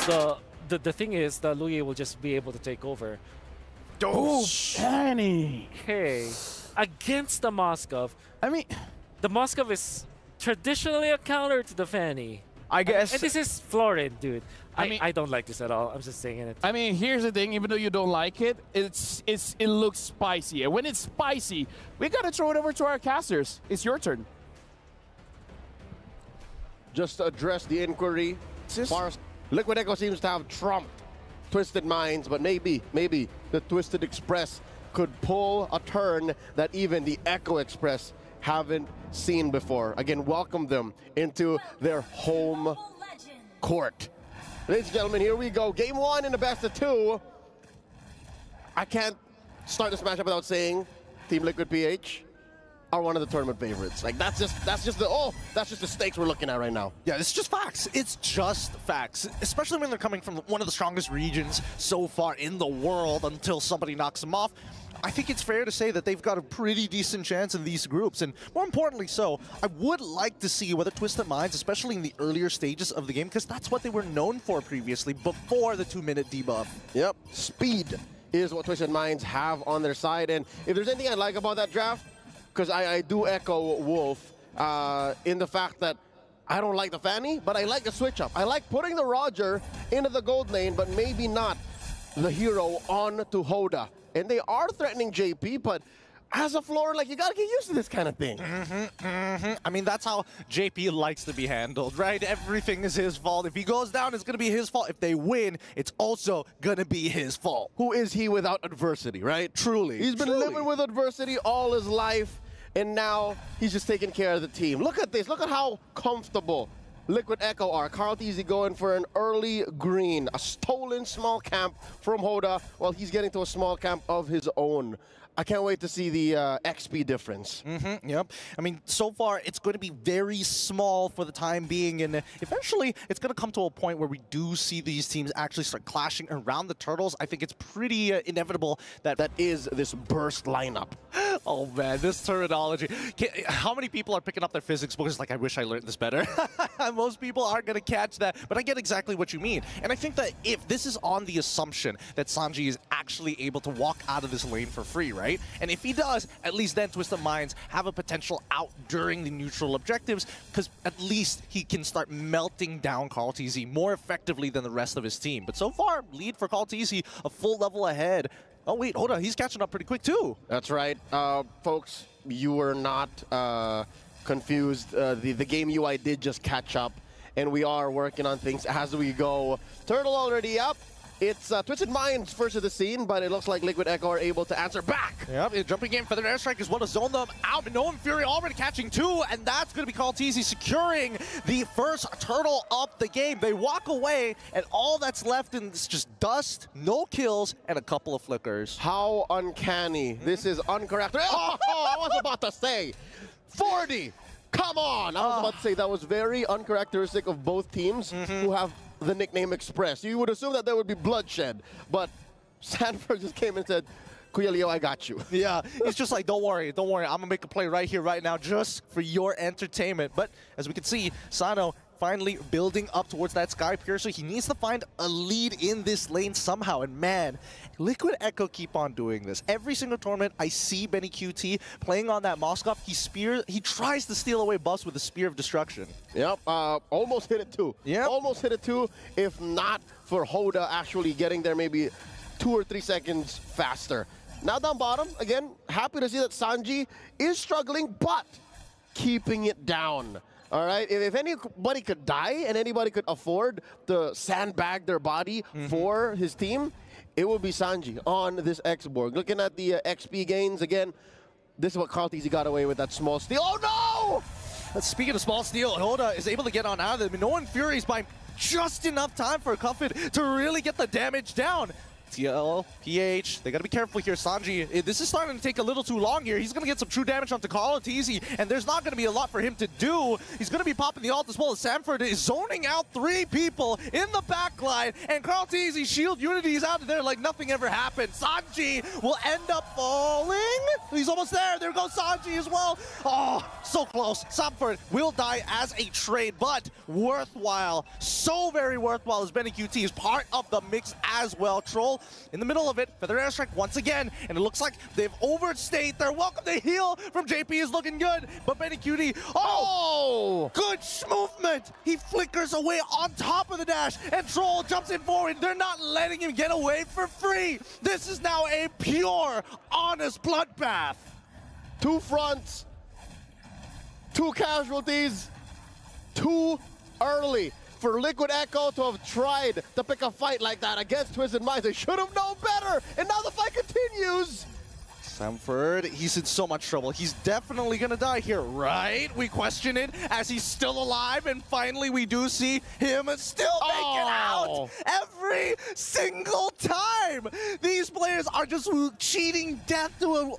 the thing is that Luye will just be able to take over. Oh, Fanny! Okay, against the Moskov. I mean, the Moskov is traditionally a counter to the Fanny. I guess. And this is Florid, dude. I don't like this at all. I'm just saying it. I mean, here's the thing. Even though you don't like it, it looks spicy. And when it's spicy, we gotta throw it over to our casters. It's your turn. Just to address the inquiry, Liquid Echo seems to have trumped Twisted Minds, but maybe the Twisted Express could pull a turn that even the Echo Express haven't seen before. Again, welcome them into their home court. Ladies and gentlemen, here we go. Game 1 in the best of 2. I can't start this matchup without saying Team Liquid PH are one of the tournament favorites. Like that's just the stakes we're looking at right now. Yeah, it's just facts. It's just facts, especially when they're coming from one of the strongest regions so far in the world until somebody knocks them off. I think it's fair to say that they've got a pretty decent chance in these groups, and more importantly so, I would like to see whether Twisted Minds, especially in the earlier stages of the game, because that's what they were known for previously, before the 2-minute debuff. Yep, speed is what Twisted Minds have on their side, and if there's anything I like about that draft, because I do echo Wolf in the fact that I don't like the Fanny, but I like the switch up. I like putting the Roger into the gold lane, but maybe not the hero on to Hoda. And they are threatening JP, but as a floor, like, you gotta get used to this kind of thing. I mean, that's how JP likes to be handled, right? Everything is his fault. If he goes down, it's gonna be his fault. If they win, it's also gonna be his fault. Who is he without adversity, right? Truly. He's been living with adversity all his life, and now he's just taking care of the team. Look at this. Look at how comfortable Liquid Echo are. Karl'Tzy going for an early green, a stolen small camp from Hoda while he's getting to a small camp of his own. I can't wait to see the XP difference. Yep. I mean, so far, it's going to be very small for the time being, and eventually, it's going to come to a point where we do see these teams actually start clashing around the Turtles. I think it's pretty inevitable that is this burst lineup. Oh, man, this terminology. How many people are picking up their physics books like, I wish I learned this better? Most people aren't going to catch that, but I get exactly what you mean. And I think that if this is on the assumption that Sanji is actually able to walk out of this lane for free, right? And if he does, at least then Twisted Minds have a potential out during the neutral objectives, because at least he can start melting down Karl'Tzy more effectively than the rest of his team. But so far, lead for Karl'Tzy, a full level ahead. Oh, wait, hold on. He's catching up pretty quick, too. That's right. Folks, you were not confused. The game UI did just catch up, and we are working on things as we go. Turtle already up. It's Twisted Minds first of the scene, but it looks like Liquid Echo are able to answer back. Yep, jumping in for their airstrike is one to zone them out. Noam Fury already catching 2, and that's going to be Karl'Tzy securing the first turtle of the game. They walk away, and all that's left is just dust, no kills, and a couple of flickers. How uncanny. This is incorrect. Oh, I was about to say 40. Come on. I was about to say that was very uncharacteristic of both teams who have the nickname Express. You would assume that there would be bloodshed, but Sanford just came and said, Kuya Leo, I got you. Yeah, it's just like, don't worry, I'm gonna make a play right here, right now, just for your entertainment. But as we can see, Sano finally building up towards that Sky Piercer. He needs to find a lead in this lane somehow, and man, Liquid Echo keep on doing this. Every single tournament, I see Benny QT playing on that Moskov. He tries to steal away buffs with a Spear of Destruction. Yep, almost hit it too. Yep. Almost hit it too, if not for Hoda actually getting there maybe 2 or 3 seconds faster. Now down bottom, again, happy to see that Sanji is struggling, but keeping it down. All right, if anybody could die and anybody could afford to sandbag their body for his team, it would be Sanji on this X-Borg. Looking at the XP gains, again, this is what Karl'Tzy got away with, that small steal. Oh, no! Speaking of small steal, Hoda is able to get on out of it. Noam Fury's by just enough time for Cuffin to really get the damage down. TLPH, they gotta be careful here. Sanji, this is starting to take a little too long here. He's gonna get some true damage onto KarlTzy, and there's not gonna be a lot for him to do. He's gonna be popping the ult as well as Sanford is zoning out 3 people in the backline, and KarlTzy's shield unity is out of there like nothing ever happened. Sanji will end up falling. He's almost there. There goes Sanji as well. Oh, so close. Sanford will die as a trade, but worthwhile. So very worthwhile as BennyQt is part of the mix as well. Troll in the middle of it. Feather Airstrike once again, and it looks like they've overstayed their welcome. The heal from JP is looking good, but BennyQt, oh, good movement. He flickers away on top of the dash, and Troll jumps in forward. They're not letting him get away for free. This is now a pure, honest bloodbath. 2 fronts, 2 casualties, too early for Liquid Echo to have tried to pick a fight like that against Twisted Minds. They should have known better, and now the fight continues. Sanford, he's in so much trouble. He's definitely gonna die here, right? We question it as he's still alive, and finally we do see him still make it out every single time. These players are just cheating death to an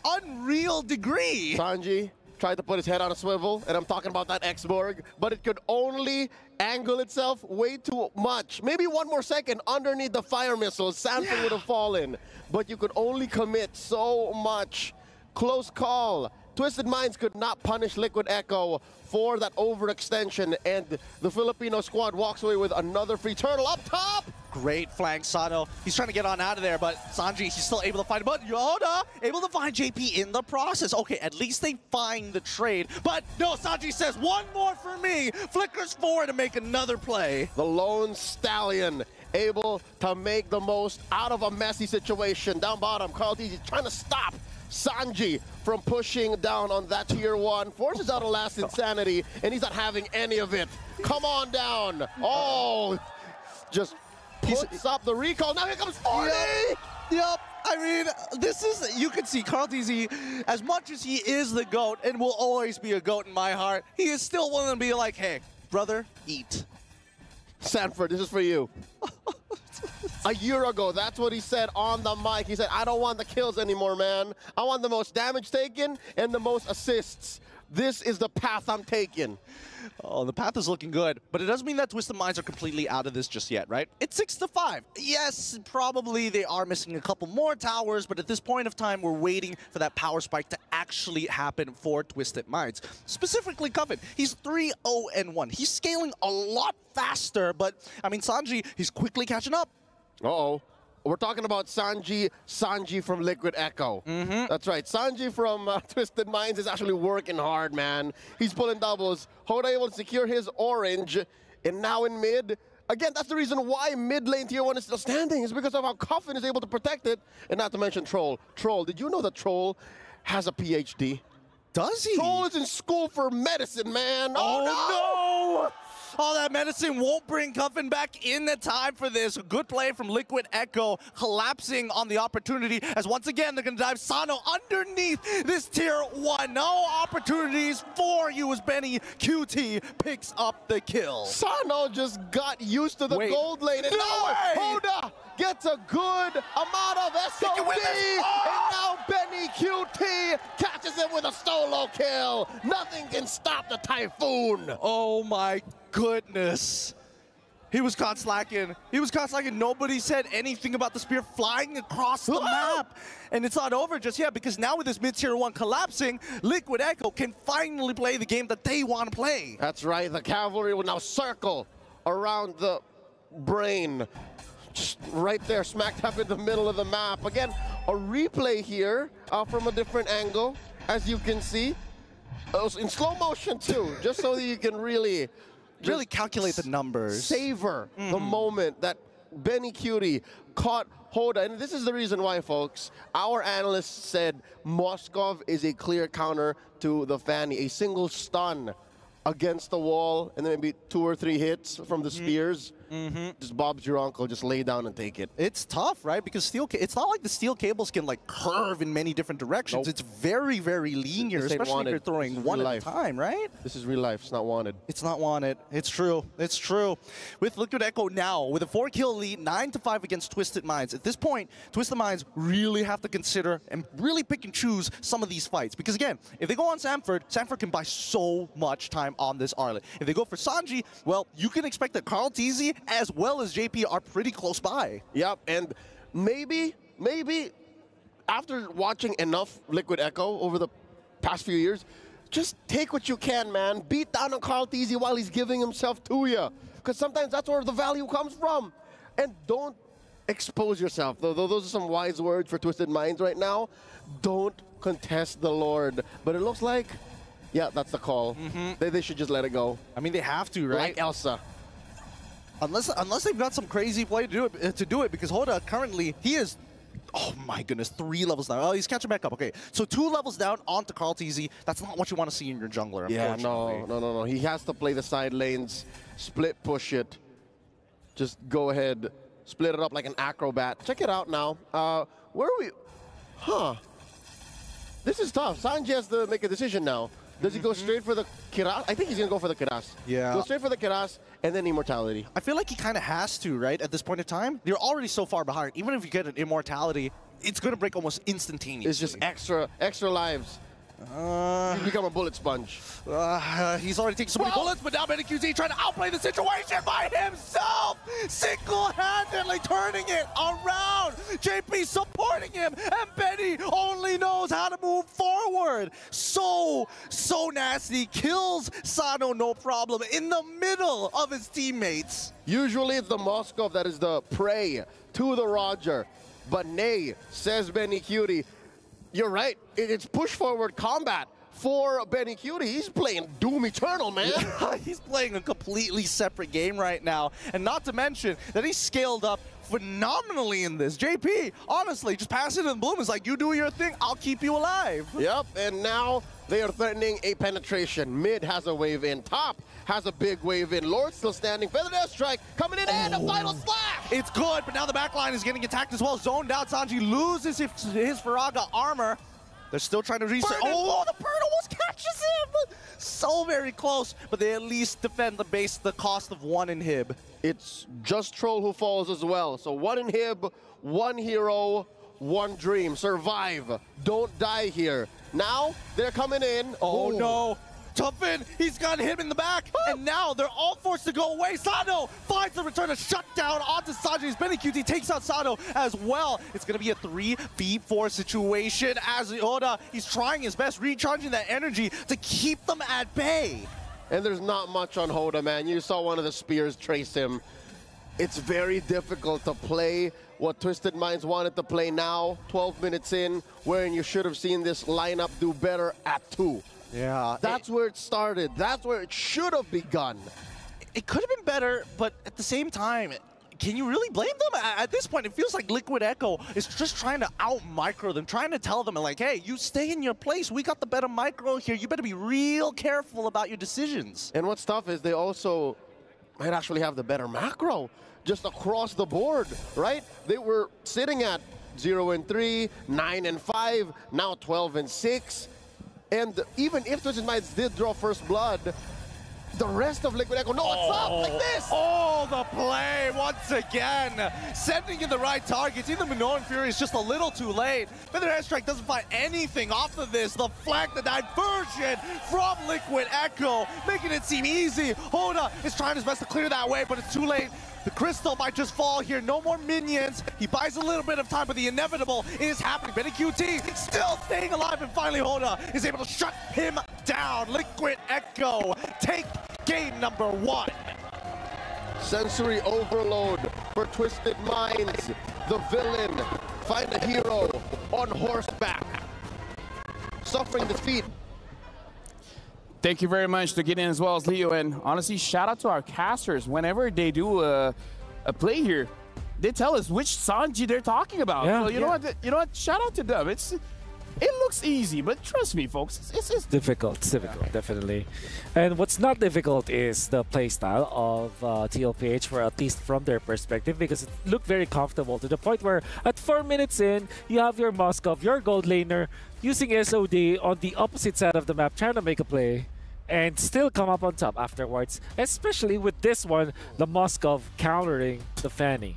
unreal degree. Sanji tried to put his head on a swivel, and I'm talking about that X-Borg, but it could only angle itself way too much. Maybe 1 more second underneath the fire missiles, Sanford would have fallen. But you could only commit so much. Close call. Twisted Minds could not punish Liquid Echo for that overextension, and the Filipino squad walks away with another free turtle up top. Great flank, Sano. He's trying to get on out of there, but Sanji, he's still able to find him. But Yoda, able to find JP in the process. Okay, at least they find the trade. But no, Sanji says, 1 more for me. Flickers forward to make another play. The lone stallion able to make the most out of a messy situation. Down bottom, KarlTzy trying to stop Sanji from pushing down on that tier 1. Forces out a last insanity, and he's not having any of it. Come on down. Oh, just puts up the recall. Now here comes 40. Yep. I mean, this is, you can see KarlTzy, as much as he is the GOAT and will always be a GOAT in my heart, he is still willing to be like, hey, brother, eat. Sanford, this is for you. A year ago, that's what he said on the mic. He said, I don't want the kills anymore, man. I want the most damage taken and the most assists. This is the path I'm taking. Oh, the path is looking good, but it doesn't mean that Twisted Minds are completely out of this just yet, right? It's 6-5. Yes, probably they are missing a couple more towers, but at this point of time, we're waiting for that power spike to actually happen for Twisted Minds. Specifically, Coven, he's 3-0-1. He's scaling a lot faster, but, I mean, Sanji, he's quickly catching up. Uh-oh. We're talking about Sanji from Liquid Echo. That's right. Sanji from Twisted Minds is actually working hard, man. He's pulling doubles. Hoda able to secure his orange. And now in mid. Again, that's the reason why mid lane tier 1 is still standing. Is because of how Coffin is able to protect it. And not to mention Troll. Troll, did you know that Troll has a PhD? Does he? Troll is in school for medicine, man. Oh no! Oh, that medicine won't bring Coven back in the time for this. Good play from Liquid Echo, collapsing on the opportunity, as once again, they're going to dive Sano underneath this tier 1. No opportunities for you as BennyQt picks up the kill. Sano just got used to the gold lane, and now Hoda gets a good amount of SOD, and now BennyQt catches him with a solo kill. Nothing can stop the Typhoon. Oh my goodness. He was caught slacking. He was caught slacking. Nobody said anything about the spear flying across the map. And it's not over just yet, because now with this mid-tier 1 collapsing, Liquid Echo can finally play the game that they want to play. That's right. The cavalry will now circle around the brain. Just right there, smack dab in the middle of the map. Again, a replay here from a different angle, as you can see. In slow motion too, just so that you can really calculate the numbers. Savor the moment that BennyQt caught Hoda. And this is the reason why, folks. Our analysts said Moskov is a clear counter to the Fanny. A single stun against the wall, and then maybe 2 or 3 hits from the spears. just Bob's your uncle. Just lay down and take it. It's tough, right? Because it's not like the steel cables can like curve in many different directions. Nope. It's very, very linear, especially if you're throwing one at a time, right? This is real life. It's not wanted. It's not wanted. It's true. It's true. With Liquid Echo now, with a 4-kill lead, 9-5 against Twisted Minds. At this point, Twisted Minds really have to consider and really pick and choose some of these fights. Because again, if they go on Sanford, Sanford can buy so much time on this Arlet. If they go for Sanji, well, you can expect that Carl TZ as well as JP are pretty close by. Yep, and maybe after watching enough Liquid Echo over the past few years, just take what you can, man. Beat down on Carl TZ while he's giving himself to you. Because sometimes that's where the value comes from. And don't expose yourself. Those are some wise words for Twisted Minds right now. Don't contest the Lord. But it looks like, yeah, that's the call. They should just let it go. I mean, they have to, right? Like Elsa. Unless they've got some crazy play to do it, because Hoda currently, he is, oh my goodness, 3 levels down. Oh, he's catching back up. Okay, so 2 levels down onto Carl TZ. That's not what you want to see in your jungler, Yeah, unfortunately. no. He has to play the side lanes, split push it. Just go ahead, split it up like an acrobat. Check it out now. Where are we? Huh. This is tough. Sanji has to make a decision now. Does he go straight for the Kiras? I think he's going to go for the Kiras. Yeah. Go straight for the Kiras and then Immortality. I feel like he kind of has to, right? At this point in time, you're already so far behind. Even if you get an Immortality, it's going to break almost instantaneously. It's just extra lives. You become a bullet sponge. He's already taken so many bullets, but now MenaQZ trying to outplay the situation by himself! Single-handedly turning it around! JP supporting him, and Benny only knows how to move forward! So nasty. Kills Sano, no problem, in the middle of his teammates. Usually it's the Moskov that is the prey to the Roger. But nay, says Benny Cutie. You're right. It's push-forward combat for Benny Cutie. He's playing Doom Eternal, man. He's playing a completely separate game right now. And not to mention that he's scaled up phenomenally in this. JP, honestly, just pass it in bloom. It's like, you do your thing, I'll keep you alive. Yep, and now they are threatening a penetration. Mid has a wave in. Top has a big wave in. Lord still standing. Feather Death Strike coming in and a final slash! It's good, but now the backline is getting attacked as well. Zoned out, Sanji loses his Faraga armor. They're still trying to reset. Oh, the bird almost catches him! So very close, but they at least defend the base at the cost of 1 inhib. It's just Troll who falls as well. So 1 inhib, 1 hero, 1 dream. Survive. Don't die here. Now, they're coming in. Oh no. Tuffin, he's got him in the back, and now they're all forced to go away. Sano finds the return, a shutdown onto Sanji's. Benny QT takes out Sano as well. It's going to be a 3v4 situation as Oda, he's trying his best, recharging that energy to keep them at bay. And there's not much on Hoda, man. You saw one of the spears trace him. It's very difficult to play what Twisted Minds wanted to play now, 12 minutes in, wherein you should have seen this lineup do better at 2. Yeah. That's where it started. That's where it should have begun. It could have been better, but at the same time, can you really blame them? At this point, it feels like Liquid Echo is just trying to out-micro them, trying to tell them, like, hey, you stay in your place. We got the better micro here. You better be real careful about your decisions. And what's tough is they also might actually have the better macro just across the board, right? They were sitting at 0-3, 9-5, now 12-6. And even if Twisted Minds did draw first blood, the rest of Liquid Echo, no, it's up like this! Oh, the play once again. Sending in the right targets. Even Minoan Fury is just a little too late. Feather Airstrike doesn't find anything off of this. The flank, the diversion from Liquid Echo, making it seem easy. Hoda is trying his best to clear that way, but it's too late. The crystal might just fall here. No more minions. He buys a little bit of time, but the inevitable is happening. Benny QT still staying alive, and finally Hoda is able to shut him down. Liquid Echo take game number 1. Sensory overload for Twisted Minds. The villain find a hero on horseback, suffering defeat. Thank you very much to get in as well as Leo, and honestly, shout out to our casters. Whenever they do a play here, they tell us which Sanji they're talking about. Yeah, so you know what? Shout out to them. It's It looks easy, but trust me, folks, it's difficult. It's difficult, definitely. And what's not difficult is the playstyle of TLPH, for at least from their perspective, because it looked very comfortable to the point where at 4 minutes in, you have your Moskov, your gold laner, using SOD on the opposite side of the map, trying to make a play, and still come up on top afterwards, especially with this one, the Moskov countering the Fanny.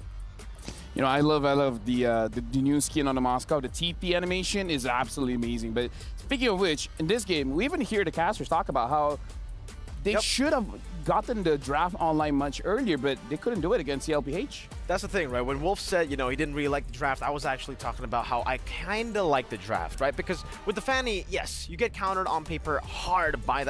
You know, I love the new skin on the Moskov. The TP animation is absolutely amazing. But speaking of which, in this game, we even hear the casters talk about how they should have gotten the draft online much earlier, but they couldn't do it against TLPH. That's the thing, right? When Wolf said, you know, he didn't really like the draft, I was actually talking about how I kind of like the draft, right? Because with the Fanny, yes, you get countered on paper hard by that.